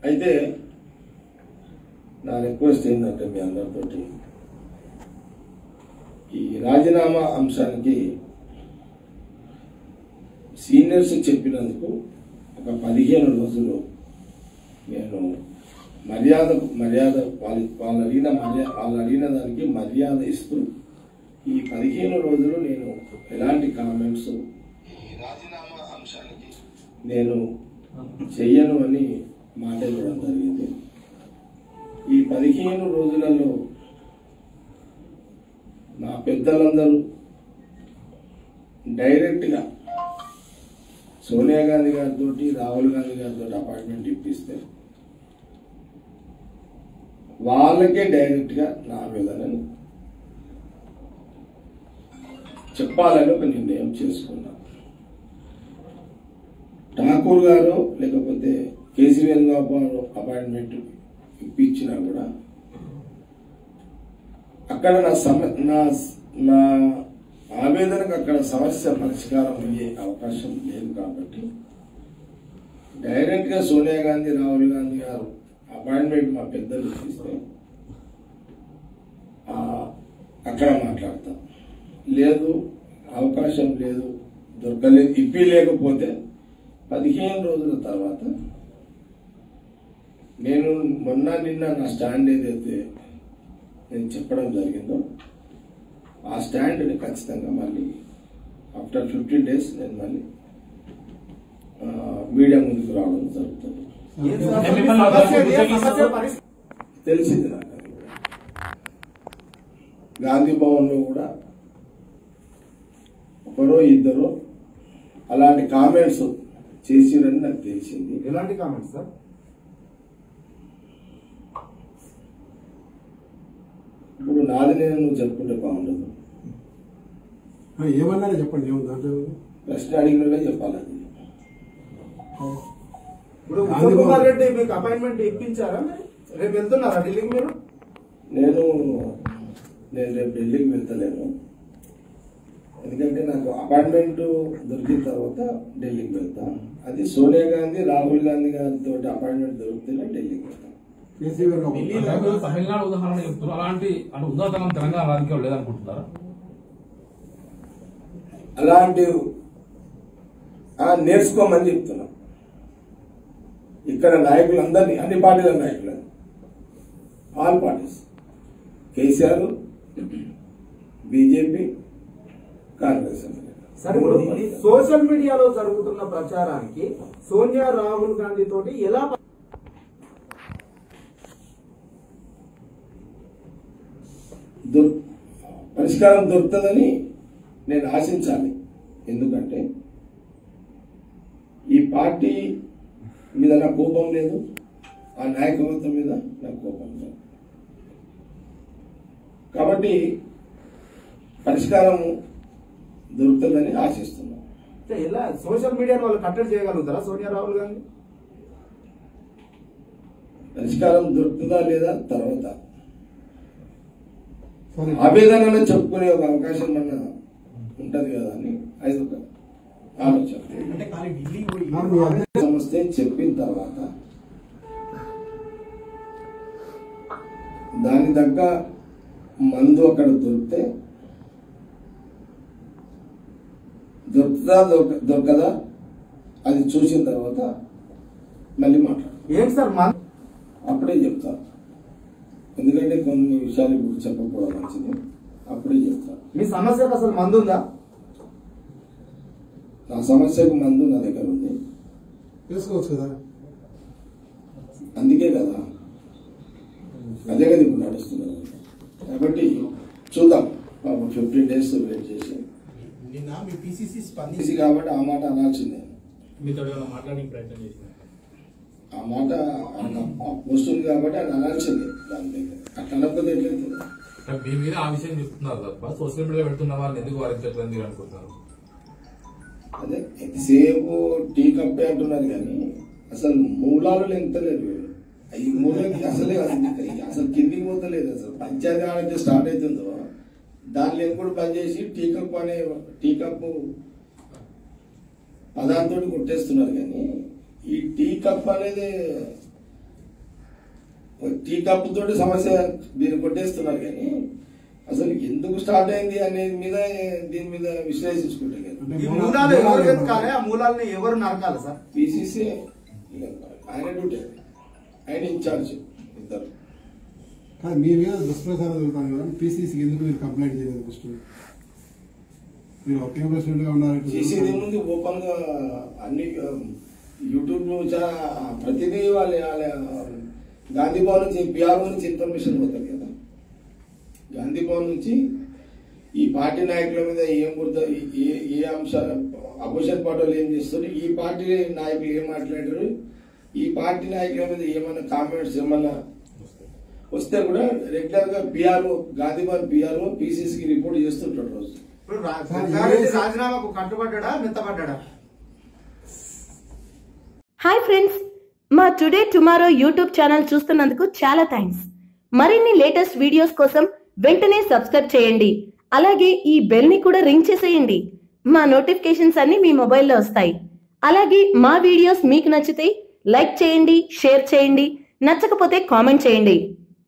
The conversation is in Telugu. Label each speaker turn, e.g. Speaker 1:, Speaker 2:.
Speaker 1: అయితే నా రిక్వెస్ట్ ఏంటంటే మీ అందరితోటి ఈ రాజీనామా అంశానికి సీనియర్స్ చెప్పినందుకు ఒక 15 రోజులు నేను మర్యాద వాళ్ళు అడిగిన దానికి మర్యాద ఇస్తూ ఈ 15 రోజులు నేను ఎలాంటి కామెంట్స్ రాజీనామా అంశానికి నేను చెయ్యను అని మాట ఇవ్వడం జరిగింది. ఈ 15 రోజులలో నా పెద్దలందరూ డైరెక్ట్గా సోనియా గాంధీ గారితో రాహుల్ గాంధీ గారితో అపాయింట్మెంట్ ఇప్పిస్తే వాళ్ళకే డైరెక్ట్గా నా ఆవేదనను చెప్పాలని ఒక నిర్ణయం చేసుకున్నా. ఠాకూర్ గారు లేకపోతే కేసీ వేణుగోపాల్ అపాయింట్మెంట్ ఇప్పించినా కూడా అక్కడ నా ఆవేదనకు అక్కడ సమస్య పరిష్కారం అయ్యే అవకాశం లేదు కాబట్టి డైరెక్ట్ గా సోనియా గాంధీ రాహుల్ గాంధీ గారు అపాయింట్మెంట్ మా పెద్దలు ఇస్తే అక్కడ మాట్లాడతాం. లేదు అవకాశం లేదు దొరకలేదు ఇప్పి లేకపోతే 15 రోజుల తర్వాత నేను నిన్న నా స్టాండ్ ఏదైతే నేను చెప్పడం జరిగిందో ఆ స్టాండ్ని ఖచ్చితంగా మళ్ళీ ఆఫ్టర్ 15 days నేను మళ్ళీ మీడియా ముందుకు రావడం జరుగుతుంది. తెలిసింది నాకు. గాంధీ భవన్ లో కూడా ఒకరో ఇద్దరు అలాంటి కామెంట్స్ చేసిరని నాకు తెలిసింది.
Speaker 2: ఎలాంటి కామెంట్స్ సార్?
Speaker 1: ఇప్పుడు నాది నేను చెప్పుకుంటే బాగుండదు.
Speaker 2: ఏమన్నారో చెప్పండి. ఏముంది
Speaker 1: ప్రశ్న అడిగినట్లే చెప్పాలి.
Speaker 2: ఇప్పుడు ఉత్తమ్ కుమార్ రెడ్డి మీకు అపాయింట్మెంట్ ఇప్పించారా? రేపు వెళ్తున్నారా ఢిల్లీకి మీరు?
Speaker 1: నేను రేపు ఢిల్లీకి వెళ్తలేను. ఎందుకంటే నాకు అపాయింట్మెంట్ దొరికిన తర్వాత ఢిల్లీకి వెళ్తా. అది సోనియా గాంధీ రాహుల్ గాంధీ గారితో అపాయింట్మెంట్ దొరికితేనే ఢిల్లీకి వెళ్తాను.
Speaker 3: తమిళనాడు ఉదాహరణ చెప్తున్నారు. అలాంటి ఉదాహరణ తెలంగాణ రాజకీయాలు లేదనుకుంటున్నారా?
Speaker 1: అలాంటి నేర్చుకోమని చెప్తున్నా. ఇక్కడ నాయకులందరినీ అన్ని పార్టీల నాయకులని all parties KCR BJP Congress.
Speaker 2: సరే, సోషల్ మీడియాలో జరుగుతున్న ప్రచారానికి సోనియా రాహుల్ గాంధీ తోటి ఎలా
Speaker 1: పరిష్కారం దొరుకుతుందని నేను ఆశించాలి. ఎందుకంటే ఈ పార్టీ మీద నాకు కోపం లేదు, ఆ నాయకత్వం మీద నాకు కోపం లేదు. కాబట్టి పరిష్కారం దొరుకుతుందని ఆశిస్తున్నాం.
Speaker 2: ఎలా సోషల్ మీడియాను వాళ్ళు కట్టడి చేయగలుగుతారా సోనియా రాహుల్ గాంధీ?
Speaker 1: పరిష్కారం దొరుకుతుందా లేదా తర్వాత ఆవేదనలో చెప్పుకునే ఒక అవకాశం మన ఉంటది కదా అని అది ఒక ఆలోచన. సమస్య చెప్పిన తర్వాత దాని తగ్గ మందు అక్కడ దొరుకుతుందా దొరకదా అది చూసిన తర్వాత మళ్ళీ మాట్లాడు.
Speaker 2: ఏం సార్
Speaker 1: అప్పుడే చెప్తాను. ఎందుకంటే కొన్ని విషయాలు ఇప్పుడు చెప్పకపోవడం మంచిది. అప్పుడే చెప్తాను.
Speaker 2: మీ సమస్యకు అసలు మందు ఉందా?
Speaker 1: నా సమస్యకు మందు నా దగ్గర ఉంది.
Speaker 2: తెలుసుకోవచ్చు కదా.
Speaker 1: అందుకే కదా అదే కదా ఇప్పుడు నడుస్తున్నది. కాబట్టి చూద్దాం. 15 days వెయిట్ చేసి కాబట్టి ఆ మాట అనాల్సిందే. ఆ మాట వస్తుంది కాబట్టి అది అనాల్సిందే. దాని దగ్గర అట్లా అనకపోతే ఎట్లయితే
Speaker 3: మీ మీద ఆ విషయం చెప్తున్నారు తప్ప సోషల్ మీడియా పెడుతున్న వాళ్ళని ఎందుకు వారించట్లేదు మీరు అనుకుంటున్నారు?
Speaker 1: అదే ఎంతసేపు టీ కప్పే అంటున్నారు కానీ అసలు మూలాలు ఎంతలేదు. ఈ మూలకి అసలు కిందికి పోతలేదు. అసలు పంచాయతీ ఆడైతే స్టార్ట్ అవుతుందో దాన్ని ఎప్పుడు పనిచేసి టీ కప్పు పదార్థంతో కొట్టేస్తున్నారు. కానీ ఈ టీ కప్ అనేది టీ కప్ తోటి సమస్య దీన్ని కొట్టేస్తున్నారు కానీ అసలు ఎందుకు స్టార్ట్ అయింది అనేది మీద దీని మీద విశ్లేషించుకుంటే
Speaker 2: ఈ మూలాలు ఎవరు వెతకాలి, ఆ మూలాలని ఎవరు నరకాలి సార్?
Speaker 1: పిసిసి ఆయన డ్యూటీ, ఆయన ఇన్ఛార్జ్ ఇద్దరు.
Speaker 4: కానీ మీ మీద దుష్ప్రచారం జరుగుతాను కదా, పీసీసీకి ఎందుకు మీరు కంప్లైంట్ చేయలేదు? ఫస్ట్ మీరు ఒకే ప్రెసిడెంట్ గా ఉన్నారు.
Speaker 1: చేసేది ముందు ఓపెన్ గా అన్ని యూట్యూబ్ లో ప్రతిదీ వాళ్ళ గాంధీ భవన్ నుంచి బీఆర్ నుంచి ఇన్ఫర్మేషన్ పోతుంది కదా. గాంధీ భవన్ నుంచి ఈ పార్టీ నాయకుల మీద ఏం ఏ అంశాలు అపోజిషన్ పార్టీలు ఏం చేస్తారు, ఈ పార్టీ నాయకులు ఏం మాట్లాడారు, ఈ పార్టీ నాయకుల మీద ఏమైనా కామెంట్స్ ఏమన్నా వస్తే కూడా రెగ్యులర్ గా బీఆర్ఓ గాంధీ భవన్ బీఆర్ఓ పీసీసీకి రిపోర్ట్ చేస్తుంటాడు రోజు.
Speaker 2: ఇప్పుడు రాజీనామాకు కట్టుబడ్డా మెత్తబడ్డా?
Speaker 5: హాయ్ ఫ్రెండ్స్, మా టుడే టుమారో యూట్యూబ్ ఛానల్ చూస్తున్నందుకు చాలా థ్యాంక్స్. మరిన్ని లేటెస్ట్ వీడియోస్ కోసం వెంటనే సబ్స్క్రైబ్ చేయండి. అలాగే ఈ బెల్ ని కూడా రింగ్ చేసేయండి. మా నోటిఫికేషన్స్ అన్ని మీ మొబైల్లో వస్తాయి. అలాగే మా వీడియోస్ మీకు నచ్చితే లైక్ చేయండి, షేర్ చేయండి, నచ్చకపోతే కామెంట్ చేయండి.